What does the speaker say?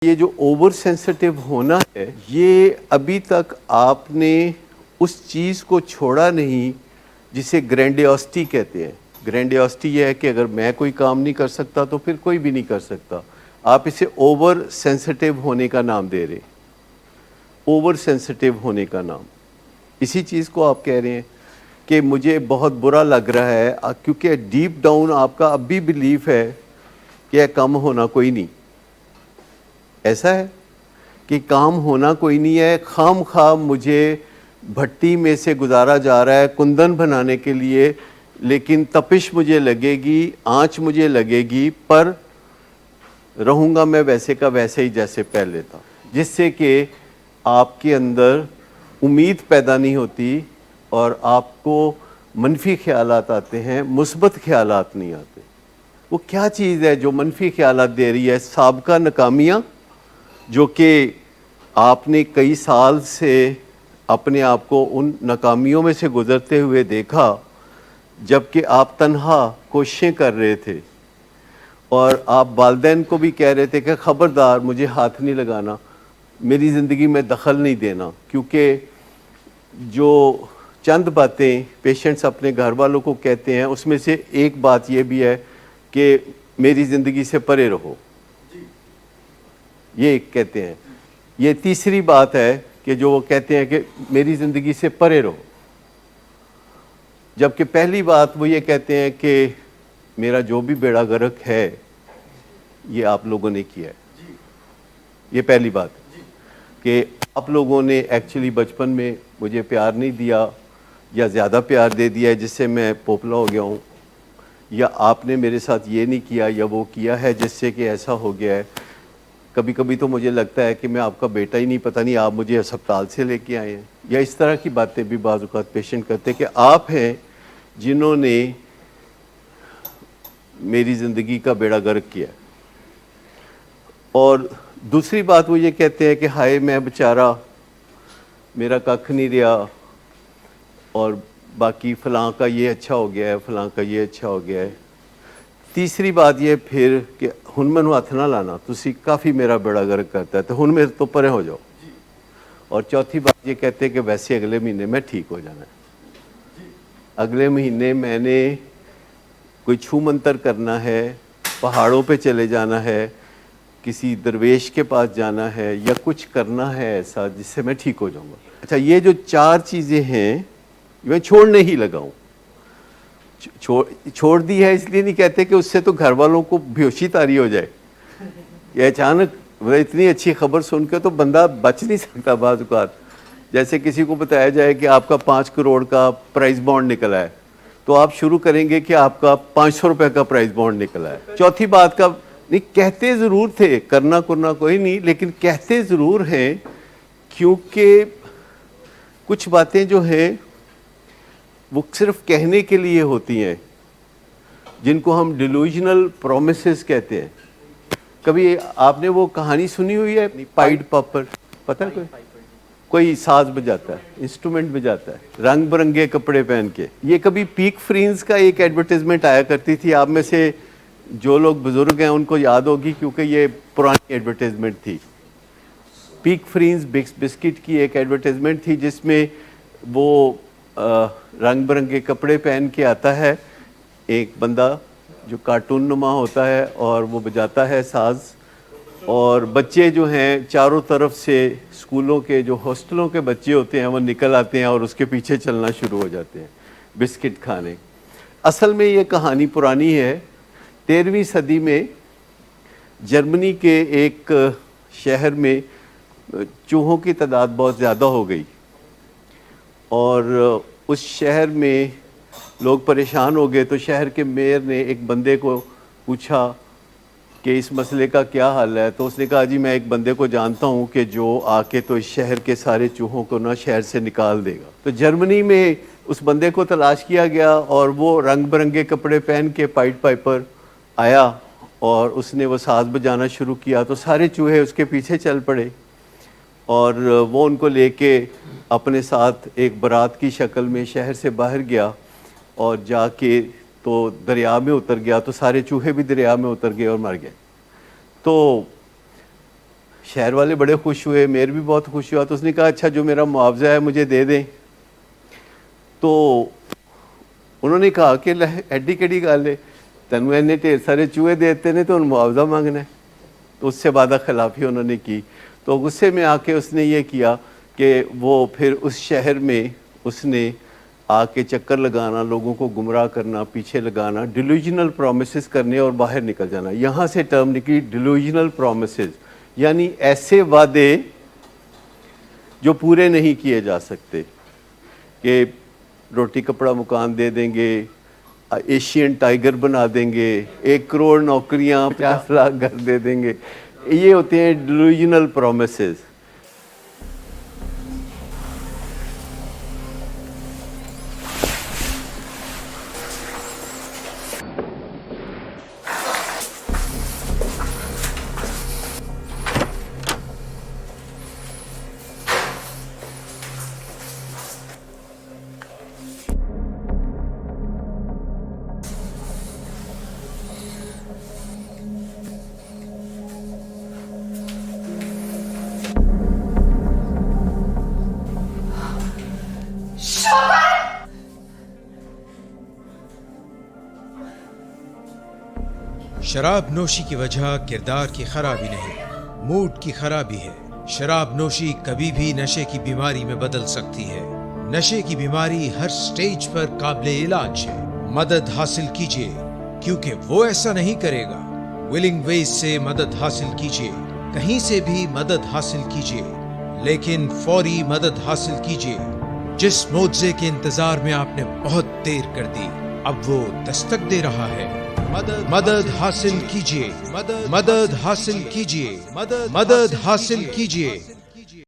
یہ جو over sensitive ہونا ہے یہ ابھی تک آپ نے اس چیز کو چھوڑا نہیں جسے گرینڈیوسٹی کہتے ہیں. گرینڈیوسٹی یہ ہے کہ اگر میں کوئی کام نہیں کر سکتا تو پھر کوئی بھی نہیں کر سکتا. آپ اسے اوور سینسٹیو ہونے کا نام دے رہے ہیں. اوور سینسٹیو ہونے کا نام اسی چیز کو آپ کہہ رہے ہیں کہ مجھے بہت برا لگ رہا ہے کیونکہ ڈیپ ڈاؤن آپ کا اب بھی بلیف ہے کہ کم ہونا کوئی نہیں. ایسا ہے کہ کام ہونا کوئی نہیں ہے, خام خواہ مجھے بھٹی میں سے گزارا جا رہا ہے کندن بنانے کے لیے, لیکن تپش مجھے لگے گی, آنچ مجھے لگے گی, پر رہوں گا میں ویسے کا ویسے ہی جیسے پہلے تھا, جس سے کہ آپ کے اندر امید پیدا نہیں ہوتی اور آپ کو منفی خیالات آتے ہیں, مثبت خیالات نہیں آتے. وہ کیا چیز ہے جو منفی خیالات دے رہی ہے؟ سابقہ ناکامیاں جو کہ آپ نے کئی سال سے اپنے آپ کو ان ناکامیوں میں سے گزرتے ہوئے دیکھا جبکہ آپ تنہا کوششیں کر رہے تھے, اور آپ والدین کو بھی کہہ رہے تھے کہ خبردار مجھے ہاتھ نہیں لگانا, میری زندگی میں دخل نہیں دینا, کیونکہ جو چند باتیں پیشنٹس اپنے گھر والوں کو کہتے ہیں اس میں سے ایک بات یہ بھی ہے کہ میری زندگی سے پرے رہو, یہ کہتے ہیں. یہ تیسری بات ہے کہ جو وہ کہتے ہیں کہ میری زندگی سے پرے رہو, جبکہ پہلی بات وہ یہ کہتے ہیں کہ میرا جو بھی بیڑا غرق ہے یہ آپ لوگوں نے کیا ہے. یہ پہلی بات ہے کہ آپ لوگوں نے ایکچولی بچپن میں مجھے پیار نہیں دیا یا زیادہ پیار دے دیا ہے جس سے میں پوپلا ہو گیا ہوں, یا آپ نے میرے ساتھ یہ نہیں کیا یا وہ کیا ہے جس سے کہ ایسا ہو گیا ہے. کبھی کبھی تو مجھے لگتا ہے کہ میں آپ کا بیٹا ہی نہیں, پتہ نہیں آپ مجھے ہسپتال سے لے کے آئے ہیں, یا اس طرح کی باتیں بھی بعض اوقات پیشنٹ کرتے کہ آپ ہیں جنہوں نے میری زندگی کا بیڑا غرق کیا. اور دوسری بات وہ یہ کہتے ہیں کہ ہائے میں بیچارہ میرا ککھ نہیں رہا, اور باقی فلاں کا یہ اچھا ہو گیا ہے, فلاں کا یہ اچھا ہو گیا ہے. تیسری بات یہ پھر کہ ہن مینوں ہاتھ نہ لانا, تسی کافی میرا بیڑا غرق کرتا ہے تو ہن میرے تو پرے ہو جاؤ. اور چوتھی بات یہ کہتے ہیں کہ ویسے اگلے مہینے میں ٹھیک ہو جانا ہے, اگلے مہینے میں نے کوئی چھو منتر کرنا ہے, پہاڑوں پہ چلے جانا ہے, کسی درویش کے پاس جانا ہے, یا کچھ کرنا ہے ایسا جس سے میں ٹھیک ہو جاؤں گا. اچھا, یہ جو چار چیزیں ہیں میں چھوڑنے ہی لگا ہوں. چھوڑ دی ہے اس لیے نہیں کہتے کہ اس سے تو گھر والوں کو بیہوشی طاری ہو جائے, یہ اچانک اتنی اچھی خبر سن کے تو بندہ بچ نہیں سکتا. بعض اوقات جیسے کسی کو بتایا جائے کہ آپ کا 5 کروڑ کا پرائز بانڈ نکلا ہے تو آپ شروع کریں گے کہ آپ کا 500 روپے کا پرائز بانڈ نکلا ہے. چوتھی بات کا نہیں, کہتے ضرور تھے, کرنا کوئی نہیں, لیکن کہتے ضرور ہیں کیونکہ کچھ باتیں جو ہیں وہ صرف کہنے کے لیے ہوتی ہیں جن کو ہم ڈیلوژنل پرومسز کہتے ہیں. کبھی آپ نے وہ کہانی سنی ہوئی ہے پائڈ پاپر؟ پتہ ہے کوئی ساز بجاتا ہے, انسٹرومنٹ بجاتا ہے, رنگ برنگے کپڑے پہن کے. یہ کبھی پیک فرینز کا ایک ایڈورٹیزمنٹ آیا کرتی تھی, آپ میں سے جو لوگ بزرگ ہیں ان کو یاد ہوگی کیونکہ یہ پرانی ایڈورٹیزمنٹ تھی. پیک فرینز بسکٹ کی ایک ایڈورٹیزمنٹ تھی جس میں وہ رنگ برنگے کپڑے پہن کے آتا ہے ایک بندہ جو کارٹون نما ہوتا ہے, اور وہ بجاتا ہے ساز, اور بچے جو ہیں چاروں طرف سے اسکولوں کے جو ہاسٹلوں کے بچے ہوتے ہیں وہ نکل آتے ہیں اور اس کے پیچھے چلنا شروع ہو جاتے ہیں بسکٹ کھانے. اصل میں یہ کہانی پرانی ہے. 13ویں صدی میں جرمنی کے ایک شہر میں چوہوں کی تعداد بہت زیادہ ہو گئی, اور اس شہر میں لوگ پریشان ہو گئے. تو شہر کے میئر نے ایک بندے کو پوچھا کہ اس مسئلے کا کیا حل ہے, تو اس نے کہا جی میں ایک بندے کو جانتا ہوں کہ جو آ کے تو اس شہر کے سارے چوہوں کو نا شہر سے نکال دے گا. تو جرمنی میں اس بندے کو تلاش کیا گیا, اور وہ رنگ برنگے کپڑے پہن کے پائڈ پائپر آیا اور اس نے وہ ساز بجانا شروع کیا. تو سارے چوہے اس کے پیچھے چل پڑے, اور وہ ان کو لے کے اپنے ساتھ ایک برات کی شکل میں شہر سے باہر گیا, اور جا کے تو دریا میں اتر گیا. تو سارے چوہے بھی دریا میں اتر گئے اور مر گئے. تو شہر والے بڑے خوش ہوئے, میر بھی بہت خوش ہوا. تو اس نے کہا اچھا جو میرا معاوضہ ہے مجھے دے دیں. تو انہوں نے کہا کہ ایڈی کیڑی گل ہے, تینوں اینے ڈھیر سارے چوہے دیتے نے تو ان معاوضہ مانگنا ہے. تو اس سے وعدہ خلافی انہوں نے کی. تو غصے میں آ کے اس نے یہ کیا کہ وہ پھر اس شہر میں اس نے آ کے چکر لگانا, لوگوں کو گمراہ کرنا, پیچھے لگانا, ڈیلوژنل پرومسز کرنے اور باہر نکل جانا. یہاں سے ٹرم نکلی ڈیلوژنل پرومسز, یعنی ایسے وعدے جو پورے نہیں کیے جا سکتے, کہ روٹی کپڑا مکان دے دیں گے, ایشین ٹائیگر بنا دیں گے, 1 کروڑ نوکریاں, 50 لاکھ گھر دے دیں گے. یہ ہوتے ہیں ڈیلوژنل پرومسز. شراب نوشی کی وجہ کردار کی خرابی نہیں, موڈ کی خرابی ہے. شراب نوشی کبھی بھی نشے کی بیماری میں بدل سکتی ہے. نشے کی بیماری ہر سٹیج پر قابل علاج ہے. مدد حاصل کیجیے کیونکہ وہ ایسا نہیں کرے گا. ولنگ ویز سے مدد حاصل کیجیے, کہیں سے بھی مدد حاصل کیجیے, لیکن فوری مدد حاصل کیجیے. جس معجزے کے انتظار میں آپ نے بہت دیر کر دی, اب وہ دستک دے رہا ہے. مدد حاصل کیجیے, مدد حاصل کیجیے, مدد حاصل کیجیے.